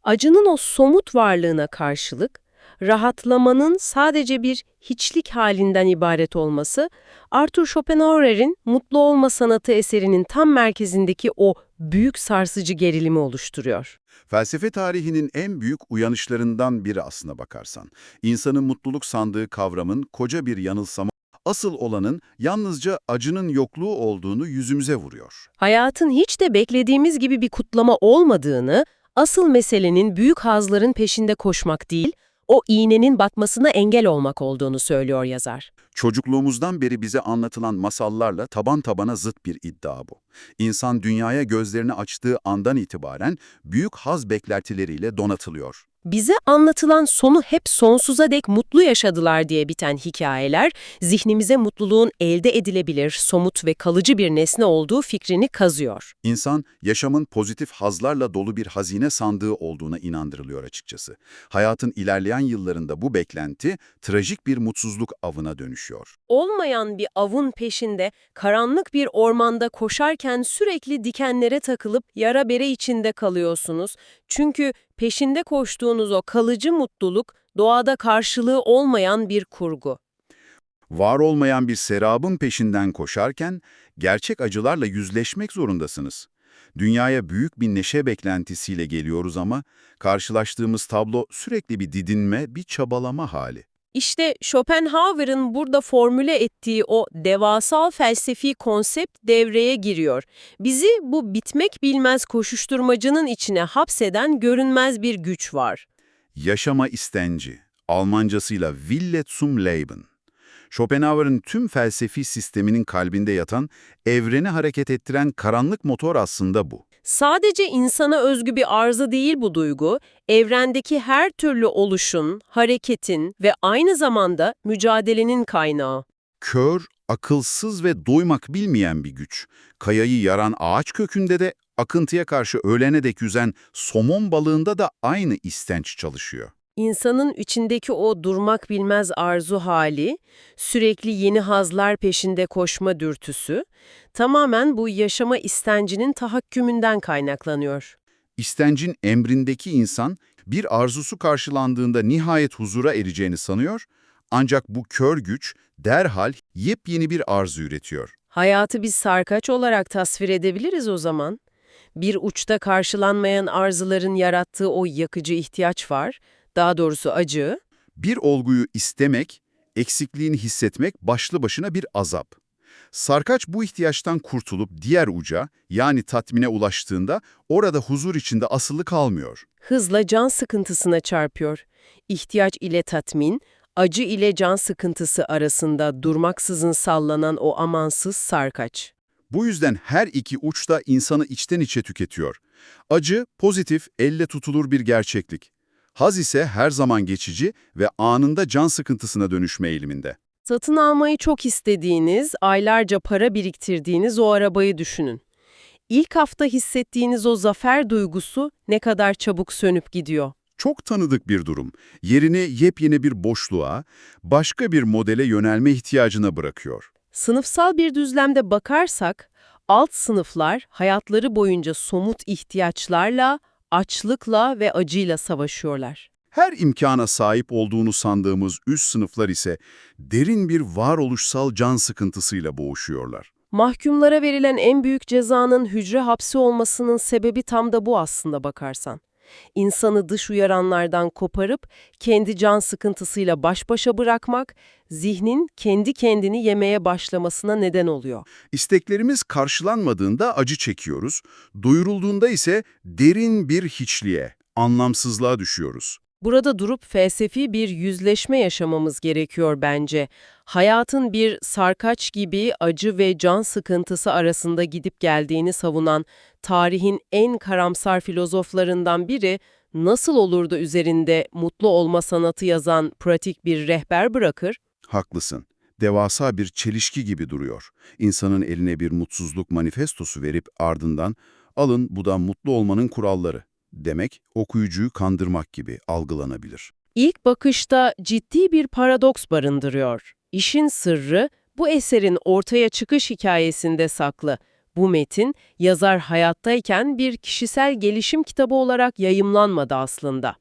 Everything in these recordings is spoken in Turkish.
Acının o somut varlığına karşılık, rahatlamanın sadece bir hiçlik halinden ibaret olması, Arthur Schopenhauer'in Mutlu Olma Sanatı eserinin tam merkezindeki o büyük sarsıcı gerilimi oluşturuyor. Felsefe tarihinin en büyük uyanışlarından biri aslına bakarsan. İnsanın mutluluk sandığı kavramın koca bir yanılsama, asıl olanın yalnızca acının yokluğu olduğunu yüzümüze vuruyor. Hayatın hiç de beklediğimiz gibi bir kutlama olmadığını, asıl meselenin büyük hazların peşinde koşmak değil, o iğnenin batmasına engel olmak olduğunu söylüyor yazar. Çocukluğumuzdan beri bize anlatılan masallarla taban tabana zıt bir iddia bu. İnsan dünyaya gözlerini açtığı andan itibaren büyük haz beklentileriyle donatılıyor. Bize anlatılan sonu hep sonsuza dek mutlu yaşadılar diye biten hikayeler, zihnimize mutluluğun elde edilebilir, somut ve kalıcı bir nesne olduğu fikrini kazıyor. İnsan, yaşamın pozitif hazlarla dolu bir hazine sandığı olduğuna inandırılıyor açıkçası. Hayatın ilerleyen yıllarında bu beklenti, trajik bir mutsuzluk avına dönüşüyor. Olmayan bir avın peşinde, karanlık bir ormanda koşarken sürekli dikenlere takılıp yara bere içinde kalıyorsunuz. Çünkü peşinde koştuğunuz o kalıcı mutluluk, doğada karşılığı olmayan bir kurgu. Var olmayan bir serabın peşinden koşarken, gerçek acılarla yüzleşmek zorundasınız. Dünyaya büyük bir neşe beklentisiyle geliyoruz ama, karşılaştığımız tablo sürekli bir didinme, bir çabalama hali. İşte Schopenhauer'ın burada formüle ettiği o devasal felsefi konsept devreye giriyor. Bizi bu bitmek bilmez koşuşturmacının içine hapseden görünmez bir güç var. Yaşama istenci, Almancasıyla Wille zum Leben. Schopenhauer'ın tüm felsefi sisteminin kalbinde yatan, evreni hareket ettiren karanlık motor aslında bu. Sadece insana özgü bir arzu değil bu duygu, evrendeki her türlü oluşun, hareketin ve aynı zamanda mücadelenin kaynağı. Kör, akılsız ve doymak bilmeyen bir güç. Kayayı yaran ağaç kökünde de, akıntıya karşı ölene dek yüzen somon balığında da aynı istenç çalışıyor. İnsanın içindeki o durmak bilmez arzu hali, sürekli yeni hazlar peşinde koşma dürtüsü, tamamen bu yaşama istencinin tahakkümünden kaynaklanıyor. İstencin emrindeki insan, bir arzusu karşılandığında nihayet huzura ereceğini sanıyor, ancak bu kör güç derhal yepyeni bir arzu üretiyor. Hayatı bir sarkaç olarak tasvir edebiliriz o zaman. Bir uçta karşılanmayan arzuların yarattığı o yakıcı ihtiyaç var, daha doğrusu acı. Bir olguyu istemek, eksikliğini hissetmek başlı başına bir azap. Sarkaç bu ihtiyaçtan kurtulup diğer uca, yani tatmine ulaştığında orada huzur içinde asılı kalmıyor. Hızla can sıkıntısına çarpıyor. İhtiyaç ile tatmin, acı ile can sıkıntısı arasında durmaksızın sallanan o amansız sarkaç. Bu yüzden her iki uç da insanı içten içe tüketiyor. Acı, pozitif, elle tutulur bir gerçeklik. Haz ise her zaman geçici ve anında can sıkıntısına dönüşme eğiliminde. Satın almayı çok istediğiniz, aylarca para biriktirdiğiniz o arabayı düşünün. İlk hafta hissettiğiniz o zafer duygusu ne kadar çabuk sönüp gidiyor. Çok tanıdık bir durum. Yerini yepyeni bir boşluğa, başka bir modele yönelme ihtiyacına bırakıyor. Sınıfsal bir düzlemde bakarsak, alt sınıflar hayatları boyunca somut ihtiyaçlarla, açlıkla ve acıyla savaşıyorlar. Her imkana sahip olduğunu sandığımız üst sınıflar ise derin bir varoluşsal can sıkıntısıyla boğuşuyorlar. Mahkumlara verilen en büyük cezanın hücre hapsi olmasının sebebi tam da bu aslında bakarsan. İnsanı dış uyaranlardan koparıp kendi can sıkıntısıyla baş başa bırakmak, zihnin kendi kendini yemeye başlamasına neden oluyor. İsteklerimiz karşılanmadığında acı çekiyoruz, doyurulduğunda ise derin bir hiçliğe, anlamsızlığa düşüyoruz. Burada durup felsefi bir yüzleşme yaşamamız gerekiyor bence. Hayatın bir sarkaç gibi acı ve can sıkıntısı arasında gidip geldiğini savunan tarihin en karamsar filozoflarından biri, nasıl olur da üzerinde mutlu olma sanatı yazan pratik bir rehber bırakır? Haklısın. Devasa bir çelişki gibi duruyor. İnsanın eline bir mutsuzluk manifestosu verip ardından "Alın, bu da mutlu olmanın kuralları" demek okuyucuyu kandırmak gibi algılanabilir. İlk bakışta ciddi bir paradoks barındırıyor. İşin sırrı bu eserin ortaya çıkış hikayesinde saklı. Bu metin, yazar hayattayken bir kişisel gelişim kitabı olarak yayımlanmadı aslında.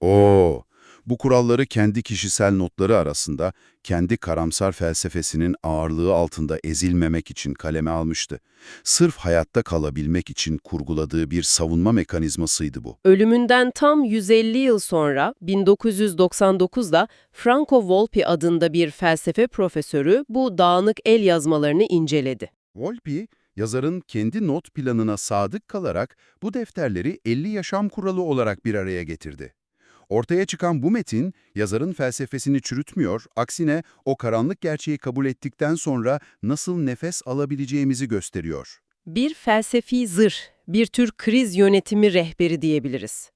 Bu kuralları kendi kişisel notları arasında kendi karamsar felsefesinin ağırlığı altında ezilmemek için kaleme almıştı. Sırf hayatta kalabilmek için kurguladığı bir savunma mekanizmasıydı bu. Ölümünden tam 150 yıl sonra 1999'da Franco Volpi adında bir felsefe profesörü bu dağınık el yazmalarını inceledi. Volpi, yazarın kendi not planına sadık kalarak bu defterleri 50 yaşam kuralı olarak bir araya getirdi. Ortaya çıkan bu metin, yazarın felsefesini çürütmüyor, aksine o karanlık gerçeği kabul ettikten sonra nasıl nefes alabileceğimizi gösteriyor. Bir felsefi zırh, bir tür kriz yönetimi rehberi diyebiliriz.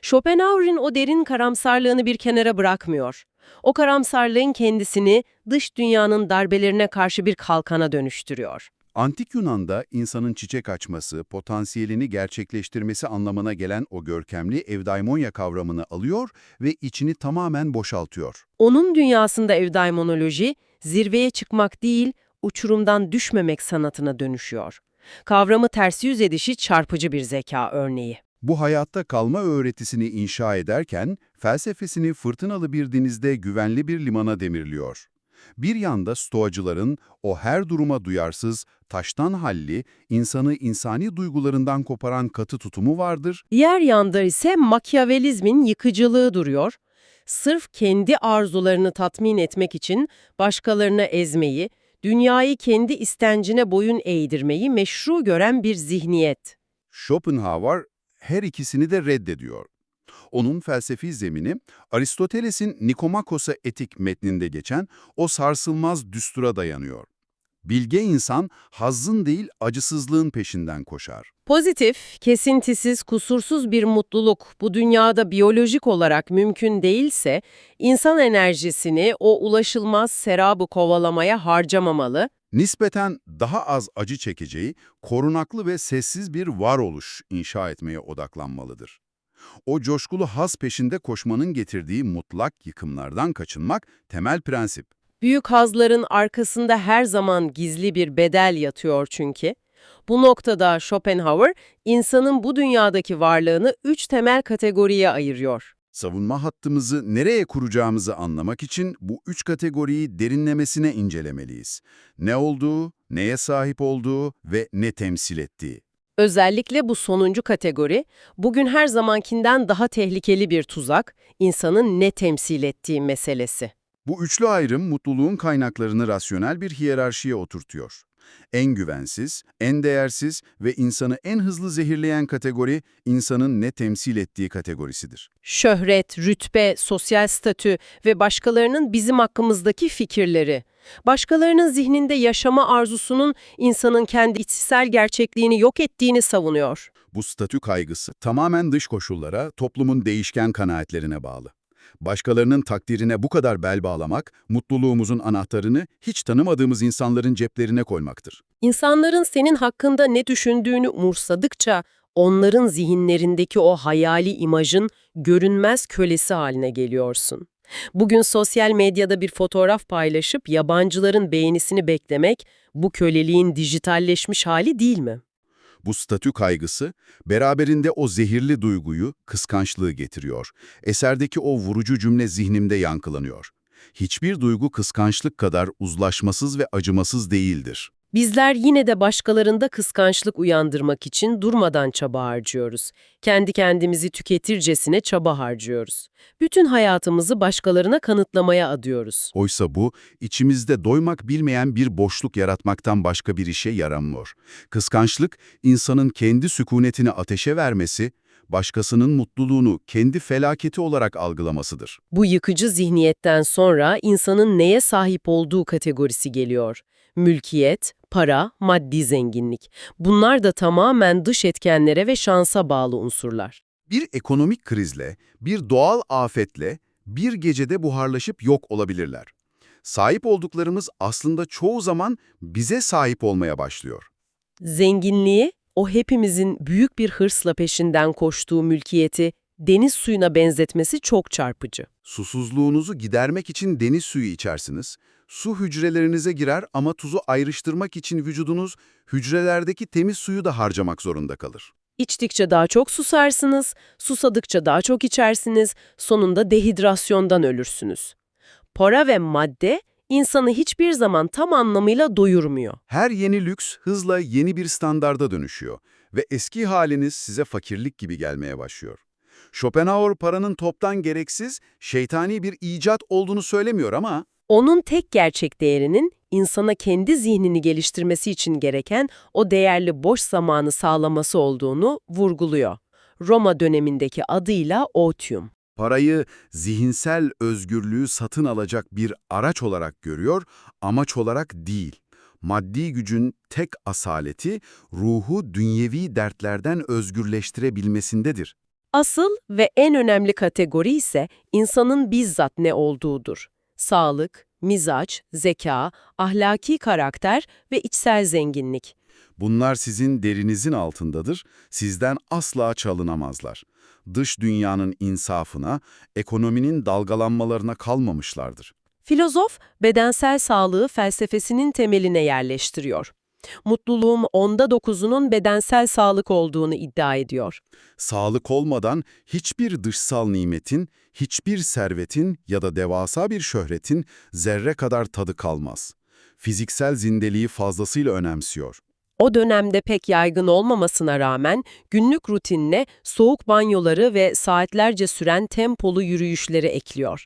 Schopenhauer'in o derin karamsarlığını bir kenara bırakmıyor. O karamsarlığın kendisini dış dünyanın darbelerine karşı bir kalkana dönüştürüyor. Antik Yunan'da insanın çiçek açması, potansiyelini gerçekleştirmesi anlamına gelen o görkemli evdaimonia kavramını alıyor ve içini tamamen boşaltıyor. Onun dünyasında evdaimonoloji, zirveye çıkmak değil, uçurumdan düşmemek sanatına dönüşüyor. Kavramı ters yüz edişi çarpıcı bir zeka örneği. Bu hayatta kalma öğretisini inşa ederken, felsefesini fırtınalı bir denizde güvenli bir limana demirliyor. Bir yanda Stoacıların o her duruma duyarsız, taştan halli, insanı insani duygularından koparan katı tutumu vardır. Diğer yanda ise Machiavellizmin yıkıcılığı duruyor. Sırf kendi arzularını tatmin etmek için başkalarını ezmeyi, dünyayı kendi istencine boyun eğdirmeyi meşru gören bir zihniyet. Schopenhauer her ikisini de reddediyor. Onun felsefi zemini, Aristoteles'in Nikomakos'a etik metninde geçen o sarsılmaz düstura dayanıyor. Bilge insan, hazzın değil acısızlığın peşinden koşar. Pozitif, kesintisiz, kusursuz bir mutluluk bu dünyada biyolojik olarak mümkün değilse, insan enerjisini o ulaşılmaz serabı kovalamaya harcamamalı, Nispeten daha az acı çekeceği, korunaklı ve sessiz bir varoluş inşa etmeye odaklanmalıdır. O coşkulu haz peşinde koşmanın getirdiği mutlak yıkımlardan kaçınmak temel prensip. büyük hazların arkasında her zaman gizli bir bedel yatıyor çünkü. Bu noktada Schopenhauer, insanın bu dünyadaki varlığını 3 temel kategoriye ayırıyor. Savunma hattımızı nereye kuracağımızı anlamak için bu 3 kategoriyi derinlemesine incelemeliyiz. Ne olduğu, neye sahip olduğu ve ne temsil ettiği. Özellikle bu sonuncu kategori, bugün her zamankinden daha tehlikeli bir tuzak, insanın ne temsil ettiği meselesi. Bu üçlü ayrım mutluluğun kaynaklarını rasyonel bir hiyerarşiye oturtuyor. En güvensiz, en değersiz ve insanı en hızlı zehirleyen kategori, insanın ne temsil ettiği kategorisidir. Şöhret, rütbe, sosyal statü ve başkalarının bizim hakkımızdaki fikirleri. Başkalarının zihninde yaşama arzusunun insanın kendi içsel gerçekliğini yok ettiğini savunuyor. Bu statü kaygısı tamamen dış koşullara, toplumun değişken kanaatlerine bağlı. Başkalarının takdirine bu kadar bel bağlamak, mutluluğumuzun anahtarını hiç tanımadığımız insanların ceplerine koymaktır. İnsanların senin hakkında ne düşündüğünü umursadıkça, onların zihinlerindeki o hayali imajın görünmez kölesi haline geliyorsun. Bugün sosyal medyada bir fotoğraf paylaşıp yabancıların beğenisini beklemek, bu köleliğin dijitalleşmiş hali değil mi? Bu statü kaygısı, beraberinde o zehirli duyguyu, kıskançlığı getiriyor. Eserdeki o vurucu cümle zihnimde yankılanıyor. Hiçbir duygu kıskançlık kadar uzlaşmasız ve acımasız değildir. Bizler yine de başkalarında kıskançlık uyandırmak için durmadan çaba harcıyoruz. Kendi kendimizi tüketircesine çaba harcıyoruz. Bütün hayatımızı başkalarına kanıtlamaya adıyoruz. Oysa bu, içimizde doymak bilmeyen bir boşluk yaratmaktan başka bir işe yaramıyor. Kıskançlık, insanın kendi sükunetini ateşe vermesi, başkasının mutluluğunu kendi felaketi olarak algılamasıdır. Bu yıkıcı zihniyetten sonra insanın neye sahip olduğu kategorisi geliyor. Mülkiyet, para, maddi zenginlik. Bunlar da tamamen dış etkenlere ve şansa bağlı unsurlar. Bir ekonomik krizle, bir doğal afetle bir gecede buharlaşıp yok olabilirler. Sahip olduklarımız aslında çoğu zaman bize sahip olmaya başlıyor. Zenginliği, o hepimizin büyük bir hırsla peşinden koştuğu mülkiyeti deniz suyuna benzetmesi çok çarpıcı. Susuzluğunuzu gidermek için deniz suyu içersiniz. Su hücrelerinize girer ama tuzu ayrıştırmak için vücudunuz hücrelerdeki temiz suyu da harcamak zorunda kalır. İçtikçe daha çok susarsınız, susadıkça daha çok içersiniz, sonunda dehidrasyondan ölürsünüz. Para ve madde insanı hiçbir zaman tam anlamıyla doyurmuyor. Her yeni lüks hızla yeni bir standarda dönüşüyor ve eski haliniz size fakirlik gibi gelmeye başlıyor. Schopenhauer paranın toptan gereksiz, şeytani bir icat olduğunu söylemiyor ama Onun tek gerçek değerinin insana kendi zihnini geliştirmesi için gereken o değerli boş zamanı sağlaması olduğunu vurguluyor. Roma dönemindeki adıyla otium. parayı zihinsel özgürlüğü satın alacak bir araç olarak görüyor, amaç olarak değil. Maddi gücün tek asaleti ruhu dünyevi dertlerden özgürleştirebilmesindedir. Asıl ve en önemli kategori ise insanın bizzat ne olduğudur. Sağlık, mizaç, zeka, ahlaki karakter ve içsel zenginlik. Bunlar sizin derinizin altındadır, sizden asla çalınamazlar. Dış dünyanın insafına, ekonominin dalgalanmalarına kalmamışlardır. Filozof, bedensel sağlığı felsefesinin temeline yerleştiriyor. Mutluluğun 9'unun bedensel sağlık olduğunu iddia ediyor. Sağlık olmadan hiçbir dışsal nimetin, hiçbir servetin ya da devasa bir şöhretin zerre kadar tadı kalmaz. Fiziksel zindeliği fazlasıyla önemsiyor. O dönemde pek yaygın olmamasına rağmen günlük rutinine soğuk banyoları ve saatlerce süren tempolu yürüyüşleri ekliyor.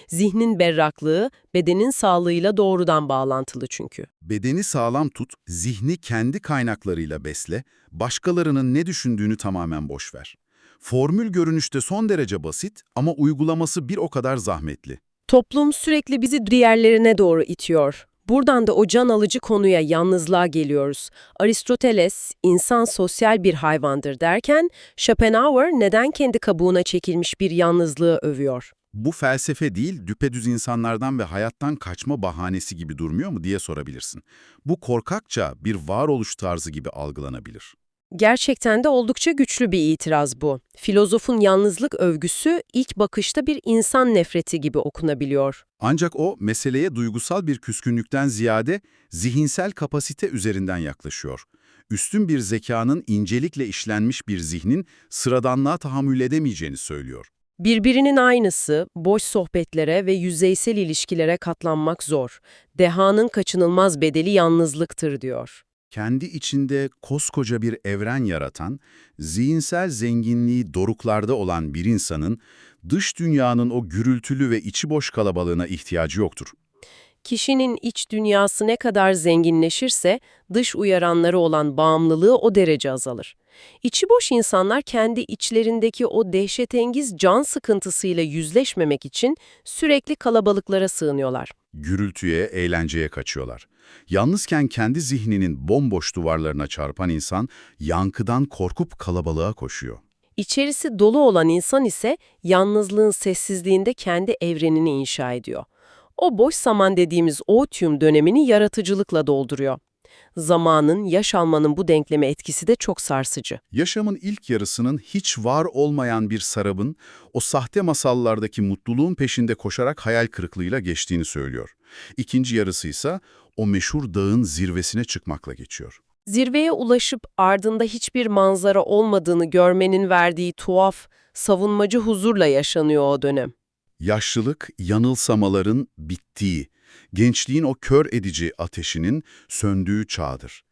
Zihnin berraklığı, bedenin sağlığıyla doğrudan bağlantılı çünkü. Bedeni sağlam tut, zihni kendi kaynaklarıyla besle, başkalarının ne düşündüğünü tamamen boş ver. Formül görünüşte son derece basit ama uygulaması bir o kadar zahmetli. Toplum sürekli bizi diğerlerine doğru itiyor. Buradan da o can alıcı konuya, yalnızlığa geliyoruz. Aristoteles, insan sosyal bir hayvandır derken, Schopenhauer neden kendi kabuğuna çekilmiş bir yalnızlığı övüyor? Bu felsefe değil, düpedüz insanlardan ve hayattan kaçma bahanesi gibi durmuyor mu diye sorabilirsin. Bu korkakça bir varoluş tarzı gibi algılanabilir. Gerçekten de oldukça güçlü bir itiraz bu. Filozofun yalnızlık övgüsü ilk bakışta bir insan nefreti gibi okunabiliyor. Ancak o, meseleye duygusal bir küskünlükten ziyade zihinsel kapasite üzerinden yaklaşıyor. Üstün bir zekanın incelikle işlenmiş bir zihnin sıradanlığa tahammül edemeyeceğini söylüyor. Birbirinin aynısı, boş sohbetlere ve yüzeysel ilişkilere katlanmak zor. Dehanın kaçınılmaz bedeli yalnızlıktır diyor. Kendi içinde koskoca bir evren yaratan, zihinsel zenginliği doruklarda olan bir insanın, dış dünyanın o gürültülü ve içi boş kalabalığına ihtiyacı yoktur. Kişinin iç dünyası ne kadar zenginleşirse, dış uyaranları olan bağımlılığı o derece azalır. İçi boş insanlar kendi içlerindeki o dehşetengiz can sıkıntısıyla yüzleşmemek için sürekli kalabalıklara sığınıyorlar. Gürültüye, eğlenceye kaçıyorlar. Yalnızken kendi zihninin bomboş duvarlarına çarpan insan, yankıdan korkup kalabalığa koşuyor. İçerisi dolu olan insan ise yalnızlığın sessizliğinde kendi evrenini inşa ediyor. O boş zaman dediğimiz otium dönemini yaratıcılıkla dolduruyor. Zamanın, yaş almanın bu denkleme etkisi de çok sarsıcı. Yaşamın ilk yarısının hiç var olmayan bir sarabın, o sahte masallardaki mutluluğun peşinde koşarak hayal kırıklığıyla geçtiğini söylüyor. İkinci yarısı ise o meşhur dağın zirvesine çıkmakla geçiyor. Zirveye ulaşıp ardında hiçbir manzara olmadığını görmenin verdiği tuhaf, savunmacı huzurla yaşanıyor o dönem. Yaşlılık, yanılsamaların bittiği, gençliğin o kör edici ateşinin söndüğü çağdır.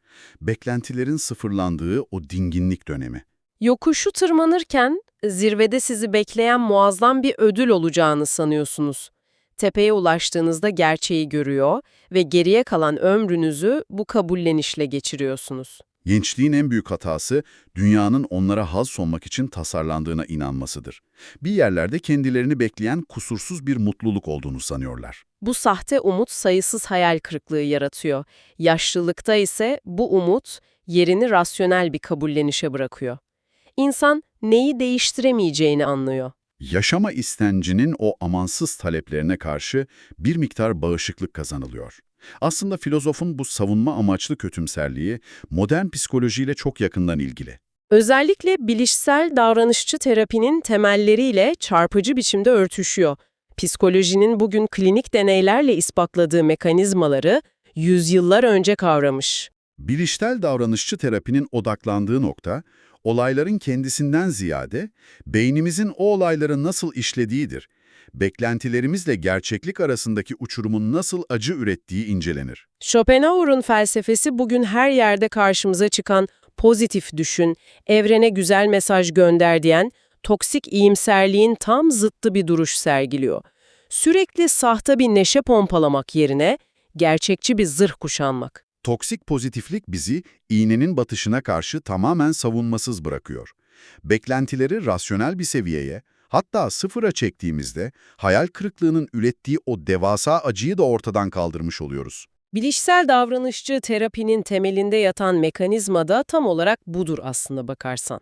Beklentilerin sıfırlandığı o dinginlik dönemi. Yokuşu tırmanırken zirvede sizi bekleyen muazzam bir ödül olacağını sanıyorsunuz. Tepeye ulaştığınızda gerçeği görüyor ve geriye kalan ömrünüzü bu kabullenişle geçiriyorsunuz. Gençliğin en büyük hatası, dünyanın onlara haz sunmak için tasarlandığına inanmasıdır. Bir yerlerde kendilerini bekleyen kusursuz bir mutluluk olduğunu sanıyorlar. Bu sahte umut sayısız hayal kırıklığı yaratıyor. Yaşlılıkta ise bu umut yerini rasyonel bir kabullenişe bırakıyor. İnsan neyi değiştiremeyeceğini anlıyor. Yaşama istencinin o amansız taleplerine karşı bir miktar bağışıklık kazanılıyor. Aslında filozofun bu savunma amaçlı kötümserliği modern psikolojiyle çok yakından ilgili. Özellikle bilişsel davranışçı terapinin temelleriyle çarpıcı biçimde örtüşüyor. Psikolojinin bugün klinik deneylerle ispatladığı mekanizmaları yüzyıllar önce kavramış. Bilişsel davranışçı terapinin odaklandığı nokta, olayların kendisinden ziyade beynimizin o olayları nasıl işlediğidir. Beklentilerimizle gerçeklik arasındaki uçurumun nasıl acı ürettiği incelenir. Schopenhauer'un felsefesi bugün her yerde karşımıza çıkan pozitif düşün, evrene güzel mesaj gönder diyen toksik iyimserliğin tam zıttı bir duruş sergiliyor. Sürekli sahte bir neşe pompalamak yerine gerçekçi bir zırh kuşanmak. Toksik pozitiflik bizi iğnenin batışına karşı tamamen savunmasız bırakıyor. Beklentileri rasyonel bir seviyeye, hatta sıfıra çektiğimizde hayal kırıklığının ürettiği o devasa acıyı da ortadan kaldırmış oluyoruz. Bilişsel davranışçı terapinin temelinde yatan mekanizma da tam olarak budur aslında bakarsan.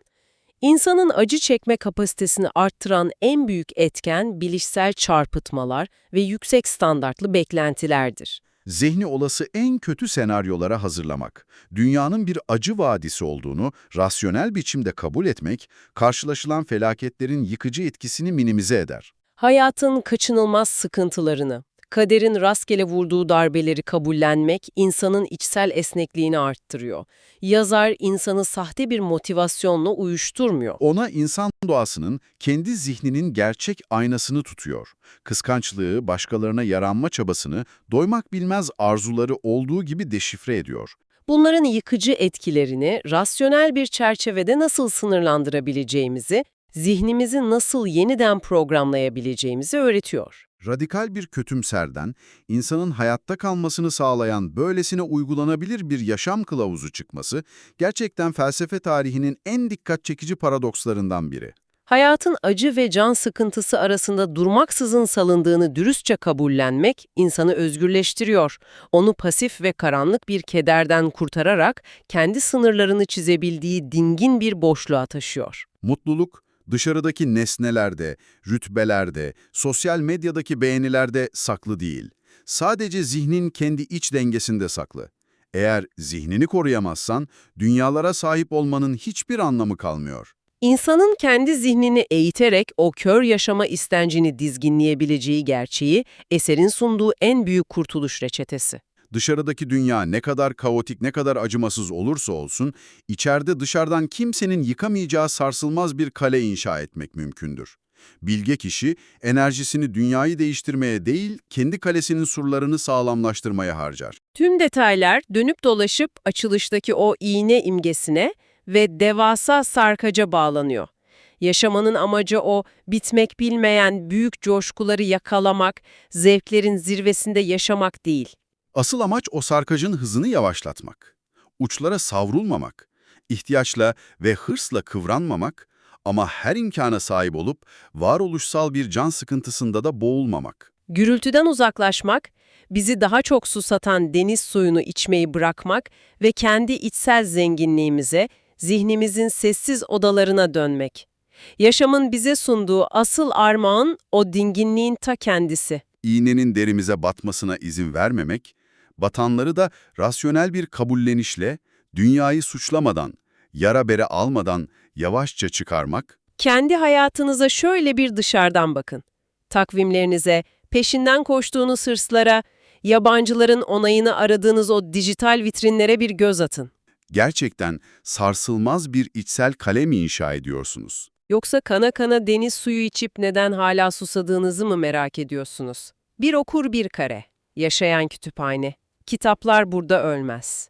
İnsanın acı çekme kapasitesini arttıran en büyük etken bilişsel çarpıtmalar ve yüksek standartlı beklentilerdir. Zihni olası en kötü senaryolara hazırlamak, dünyanın bir acı vadisi olduğunu rasyonel biçimde kabul etmek, karşılaşılan felaketlerin yıkıcı etkisini minimize eder. Hayatın kaçınılmaz sıkıntılarını, kaderin rastgele vurduğu darbeleri kabullenmek insanın içsel esnekliğini arttırıyor. Yazar insanı sahte bir motivasyonla uyuşturmuyor. Ona insan doğasının kendi zihninin gerçek aynasını tutuyor. Kıskançlığı, başkalarına yaranma çabasını, doymak bilmez arzuları olduğu gibi deşifre ediyor. Bunların yıkıcı etkilerini rasyonel bir çerçevede nasıl sınırlandırabileceğimizi, zihnimizi nasıl yeniden programlayabileceğimizi öğretiyor. Radikal bir kötümserden, insanın hayatta kalmasını sağlayan böylesine uygulanabilir bir yaşam kılavuzu çıkması, gerçekten felsefe tarihinin en dikkat çekici paradokslarından biri. Hayatın acı ve can sıkıntısı arasında durmaksızın salındığını dürüstçe kabullenmek insanı özgürleştiriyor. Onu pasif ve karanlık bir kederden kurtararak kendi sınırlarını çizebildiği dingin bir boşluğa taşıyor. Mutluluk, dışarıdaki nesnelerde, rütbelerde, sosyal medyadaki beğenilerde saklı değil. Sadece zihnin kendi iç dengesinde saklı. Eğer zihnini koruyamazsan, dünyalara sahip olmanın hiçbir anlamı kalmıyor. İnsanın kendi zihnini eğiterek o kör yaşama istencini dizginleyebileceği gerçeği eserin sunduğu en büyük kurtuluş reçetesi. Dışarıdaki dünya ne kadar kaotik, ne kadar acımasız olursa olsun, içeride dışarıdan kimsenin yıkamayacağı sarsılmaz bir kale inşa etmek mümkündür. Bilge kişi, enerjisini dünyayı değiştirmeye değil, kendi kalesinin surlarını sağlamlaştırmaya harcar. Tüm detaylar dönüp dolaşıp açılıştaki o iğne imgesine ve devasa sarkaca bağlanıyor. Yaşamanın amacı o bitmek bilmeyen büyük coşkuları yakalamak, zevklerin zirvesinde yaşamak değil. Asıl amaç o sarkacın hızını yavaşlatmak. Uçlara savrulmamak, ihtiyaçla ve hırsla kıvranmamak ama her imkana sahip olup varoluşsal bir can sıkıntısında da boğulmamak. Gürültüden uzaklaşmak, bizi daha çok susatan deniz suyunu içmeyi bırakmak ve kendi içsel zenginliğimize, zihnimizin sessiz odalarına dönmek. Yaşamın bize sunduğu asıl armağan o dinginliğin ta kendisi. İğnenin derimize batmasına izin vermemek, batanları da rasyonel bir kabullenişle, dünyayı suçlamadan, yara bere almadan yavaşça çıkarmak, Kendi hayatınıza şöyle bir dışarıdan bakın. Takvimlerinize, peşinden koştuğunuz hırslara, yabancıların onayını aradığınız o dijital vitrinlere bir göz atın. gerçekten sarsılmaz bir içsel kale mi inşa ediyorsunuz? Yoksa kana kana deniz suyu içip neden hala susadığınızı mı merak ediyorsunuz? Bir okur bir kare. Yaşayan kütüphane. Kitaplar burada ölmez.